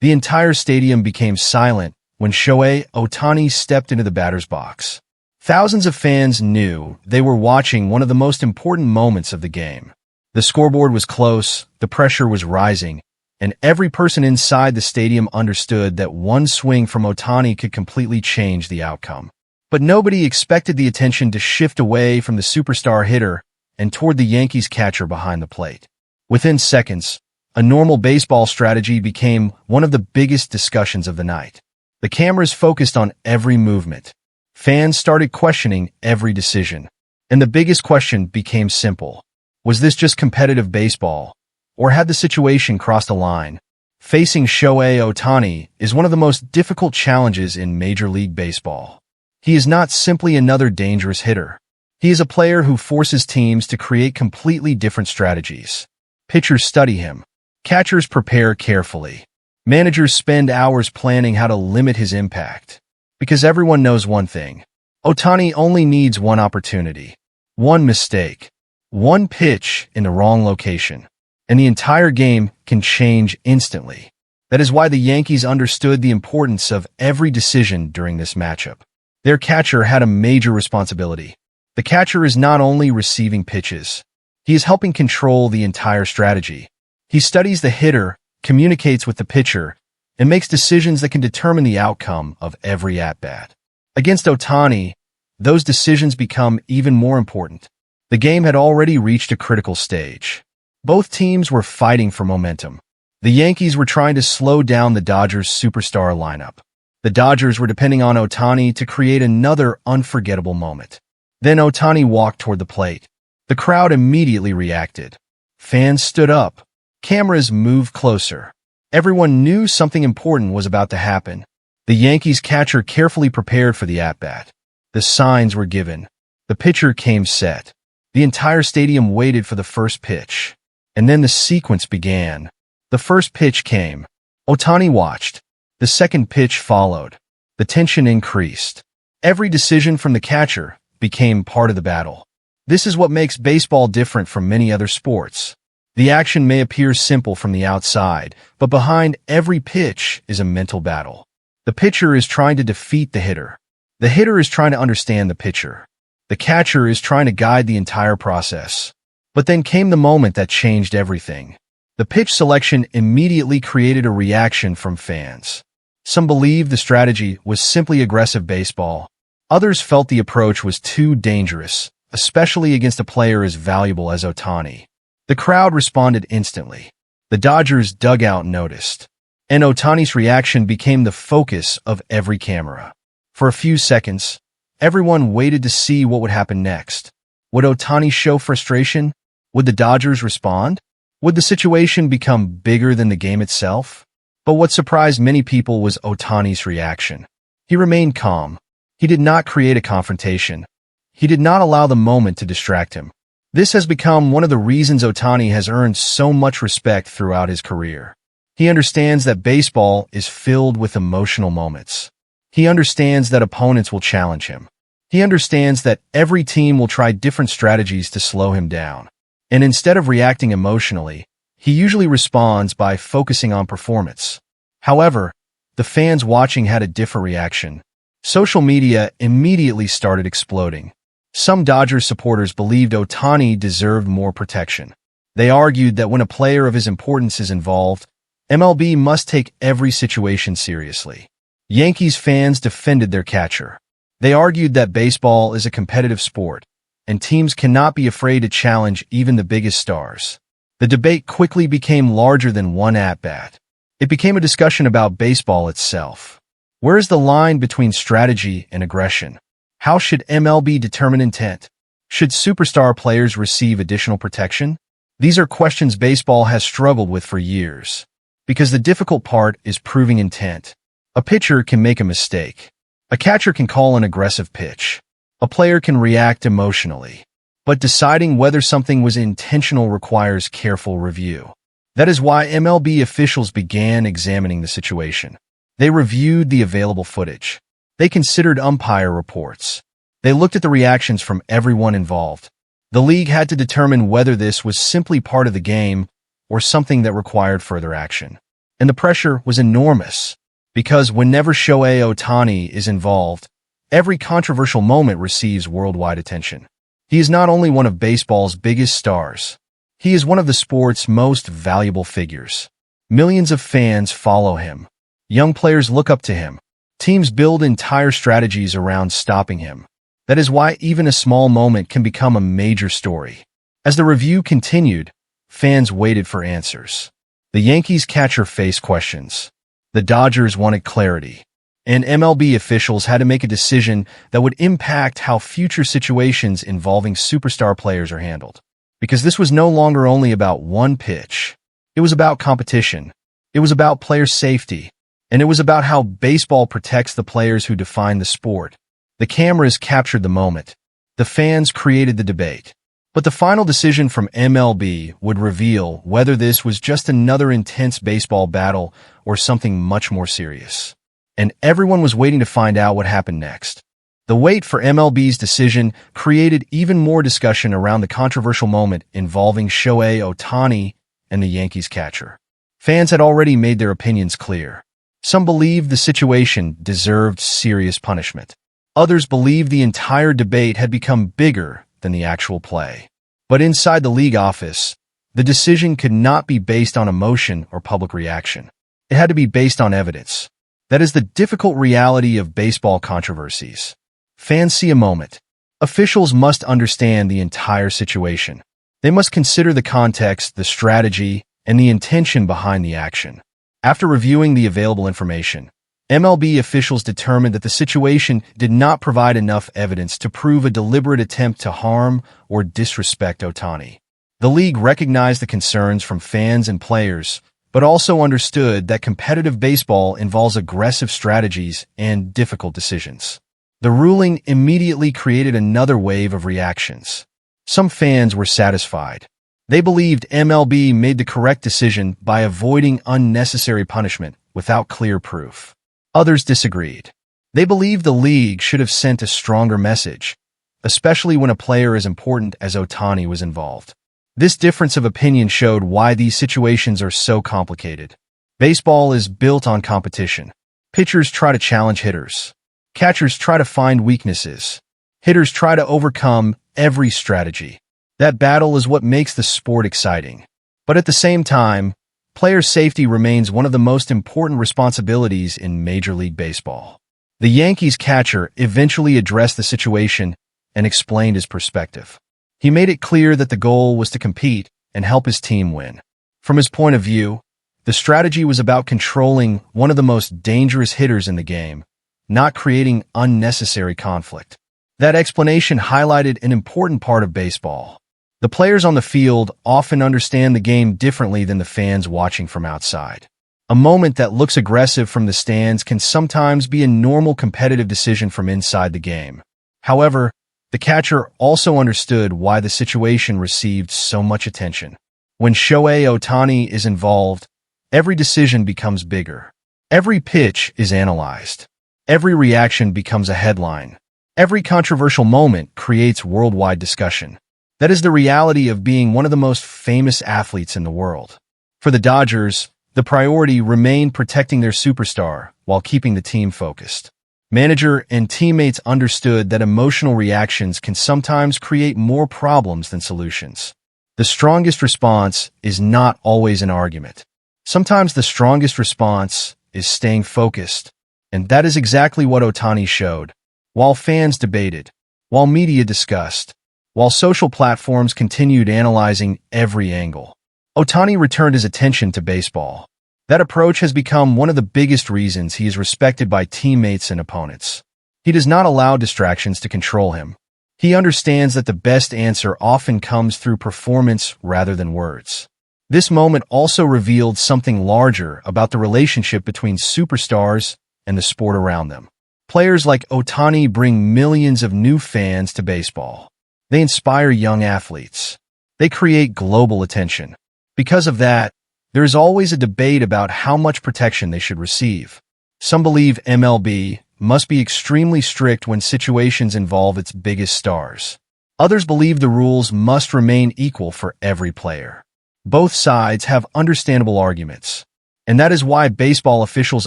The entire stadium became silent when Shohei Ohtani stepped into the batter's box. Thousands of fans knew they were watching one of the most important moments of the game. The scoreboard was close, the pressure was rising, and every person inside the stadium understood that one swing from Ohtani could completely change the outcome. But nobody expected the attention to shift away from the superstar hitter and toward the Yankees catcher behind the plate. Within seconds, a normal baseball strategy became one of the biggest discussions of the night. The cameras focused on every movement. Fans started questioning every decision. And the biggest question became simple. Was this just competitive baseball? Or had the situation crossed a line? Facing Shohei Ohtani is one of the most difficult challenges in Major League Baseball. He is not simply another dangerous hitter. He is a player who forces teams to create completely different strategies. Pitchers study him. Catchers prepare carefully. Managers spend hours planning how to limit his impact. Because everyone knows one thing. Ohtani only needs one opportunity. One mistake. One pitch in the wrong location. And the entire game can change instantly. That is why the Yankees understood the importance of every decision during this matchup. Their catcher had a major responsibility. The catcher is not only receiving pitches. He is helping control the entire strategy. He studies the hitter, communicates with the pitcher, and makes decisions that can determine the outcome of every at-bat. Against Ohtani, those decisions become even more important. The game had already reached a critical stage. Both teams were fighting for momentum. The Yankees were trying to slow down the Dodgers' superstar lineup. The Dodgers were depending on Ohtani to create another unforgettable moment. Then Ohtani walked toward the plate. The crowd immediately reacted. Fans stood up. Cameras moved closer. Everyone knew something important was about to happen. The Yankees catcher carefully prepared for the at-bat. The signs were given. The pitcher came set. The entire stadium waited for the first pitch. And then the sequence began. The first pitch came. Ohtani watched. The second pitch followed. The tension increased. Every decision from the catcher became part of the battle. This is what makes baseball different from many other sports. The action may appear simple from the outside, but behind every pitch is a mental battle. The pitcher is trying to defeat the hitter. The hitter is trying to understand the pitcher. The catcher is trying to guide the entire process. But then came the moment that changed everything. The pitch selection immediately created a reaction from fans. Some believed the strategy was simply aggressive baseball. Others felt the approach was too dangerous, especially against a player as valuable as Ohtani. The crowd responded instantly. The Dodgers dugout noticed. And Ohtani's reaction became the focus of every camera. For a few seconds, everyone waited to see what would happen next. Would Ohtani show frustration? Would the Dodgers respond? Would the situation become bigger than the game itself? But what surprised many people was Ohtani's reaction. He remained calm. He did not create a confrontation. He did not allow the moment to distract him. This has become one of the reasons Ohtani has earned so much respect throughout his career. He understands that baseball is filled with emotional moments. He understands that opponents will challenge him. He understands that every team will try different strategies to slow him down. And instead of reacting emotionally, he usually responds by focusing on performance. However, the fans watching had a different reaction. Social media immediately started exploding. Some Dodgers supporters believed Ohtani deserved more protection. They argued that when a player of his importance is involved, MLB must take every situation seriously. Yankees fans defended their catcher. They argued that baseball is a competitive sport, and teams cannot be afraid to challenge even the biggest stars. The debate quickly became larger than one at-bat. It became a discussion about baseball itself. Where is the line between strategy and aggression? How should MLB determine intent? Should superstar players receive additional protection? These are questions baseball has struggled with for years. Because the difficult part is proving intent. A pitcher can make a mistake. A catcher can call an aggressive pitch. A player can react emotionally. But deciding whether something was intentional requires careful review. That is why MLB officials began examining the situation. They reviewed the available footage. They considered umpire reports. They looked at the reactions from everyone involved. The league had to determine whether this was simply part of the game or something that required further action. And the pressure was enormous, because whenever Shohei Ohtani is involved, every controversial moment receives worldwide attention. He is not only one of baseball's biggest stars, he is one of the sport's most valuable figures. Millions of fans follow him. Young players look up to him. Teams build entire strategies around stopping him. That is why even a small moment can become a major story. As the review continued, fans waited for answers. The Yankees catcher faced questions. The Dodgers wanted clarity. And MLB officials had to make a decision that would impact how future situations involving superstar players are handled. Because this was no longer only about one pitch. It was about competition. It was about player safety. And it was about how baseball protects the players who define the sport. The cameras captured the moment. The fans created the debate. But the final decision from MLB would reveal whether this was just another intense baseball battle or something much more serious. And everyone was waiting to find out what happened next. The wait for MLB's decision created even more discussion around the controversial moment involving Shohei Ohtani and the Yankees catcher. Fans had already made their opinions clear. Some believed the situation deserved serious punishment. Others believed the entire debate had become bigger than the actual play. But inside the league office, the decision could not be based on emotion or public reaction. It had to be based on evidence. That is the difficult reality of baseball controversies. Fans see a moment. Officials must understand the entire situation. They must consider the context, the strategy, and the intention behind the action. After reviewing the available information, MLB officials determined that the situation did not provide enough evidence to prove a deliberate attempt to harm or disrespect Ohtani. The league recognized the concerns from fans and players, but also understood that competitive baseball involves aggressive strategies and difficult decisions. The ruling immediately created another wave of reactions. Some fans were satisfied. They believed MLB made the correct decision by avoiding unnecessary punishment without clear proof. Others disagreed. They believed the league should have sent a stronger message, especially when a player as important as Ohtani was involved. This difference of opinion showed why these situations are so complicated. Baseball is built on competition. Pitchers try to challenge hitters. Catchers try to find weaknesses. Hitters try to overcome every strategy. That battle is what makes the sport exciting. But at the same time, player safety remains one of the most important responsibilities in Major League Baseball. The Yankees catcher eventually addressed the situation and explained his perspective. He made it clear that the goal was to compete and help his team win. From his point of view, the strategy was about controlling one of the most dangerous hitters in the game, not creating unnecessary conflict. That explanation highlighted an important part of baseball. The players on the field often understand the game differently than the fans watching from outside. A moment that looks aggressive from the stands can sometimes be a normal competitive decision from inside the game. However, the catcher also understood why the situation received so much attention. When Shohei Ohtani is involved, every decision becomes bigger. Every pitch is analyzed. Every reaction becomes a headline. Every controversial moment creates worldwide discussion. That is the reality of being one of the most famous athletes in the world. For the Dodgers, the priority remained protecting their superstar while keeping the team focused. Manager and teammates understood that emotional reactions can sometimes create more problems than solutions. The strongest response is not always an argument. Sometimes the strongest response is staying focused, and that is exactly what Ohtani showed. While fans debated, while media discussed, while social platforms continued analyzing every angle, Ohtani returned his attention to baseball. That approach has become one of the biggest reasons he is respected by teammates and opponents. He does not allow distractions to control him. He understands that the best answer often comes through performance rather than words. This moment also revealed something larger about the relationship between superstars and the sport around them. Players like Ohtani bring millions of new fans to baseball. They inspire young athletes. They create global attention. Because of that, there is always a debate about how much protection they should receive. Some believe MLB must be extremely strict when situations involve its biggest stars. Others believe the rules must remain equal for every player. Both sides have understandable arguments. And that is why baseball officials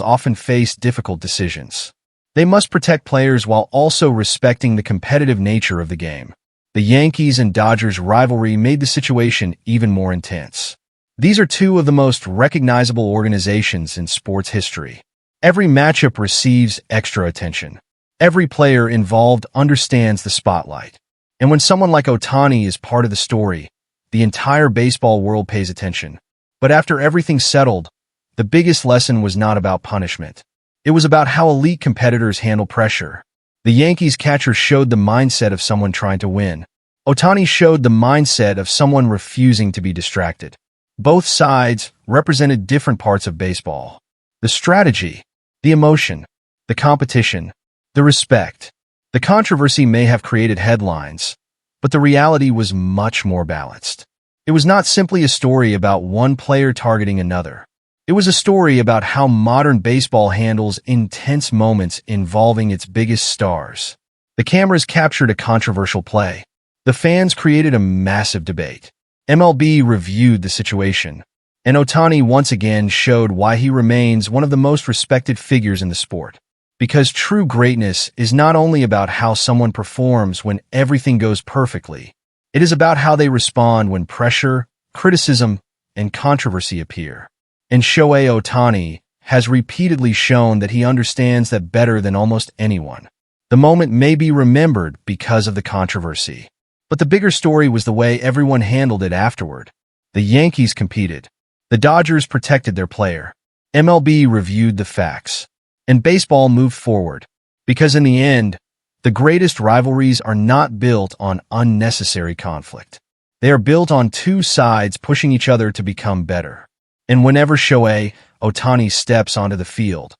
often face difficult decisions. They must protect players while also respecting the competitive nature of the game. The Yankees and Dodgers rivalry made the situation even more intense. These are two of the most recognizable organizations in sports history. Every matchup receives extra attention. Every player involved understands the spotlight. And when someone like Ohtani is part of the story, the entire baseball world pays attention. But after everything settled, the biggest lesson was not about punishment. It was about how elite competitors handle pressure. The Yankees catcher showed the mindset of someone trying to win. Ohtani showed the mindset of someone refusing to be distracted. Both sides represented different parts of baseball. The strategy, the emotion, the competition, the respect. The controversy may have created headlines, but the reality was much more balanced. It was not simply a story about one player targeting another. It was a story about how modern baseball handles intense moments involving its biggest stars. The cameras captured a controversial play. The fans created a massive debate. MLB reviewed the situation, and Ohtani once again showed why he remains one of the most respected figures in the sport. Because true greatness is not only about how someone performs when everything goes perfectly, it is about how they respond when pressure, criticism, and controversy appear. And Shohei Ohtani has repeatedly shown that he understands that better than almost anyone. The moment may be remembered because of the controversy, but the bigger story was the way everyone handled it afterward. The Yankees competed. The Dodgers protected their player. MLB reviewed the facts. And baseball moved forward. Because in the end, the greatest rivalries are not built on unnecessary conflict. They are built on two sides pushing each other to become better. And whenever Shohei Ohtani steps onto the field,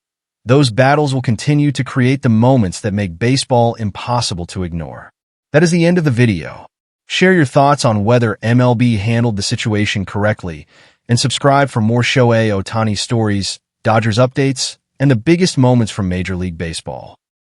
those battles will continue to create the moments that make baseball impossible to ignore. That is the end of the video. Share your thoughts on whether MLB handled the situation correctly, and subscribe for more Shohei Ohtani stories, Dodgers updates, and the biggest moments from Major League Baseball.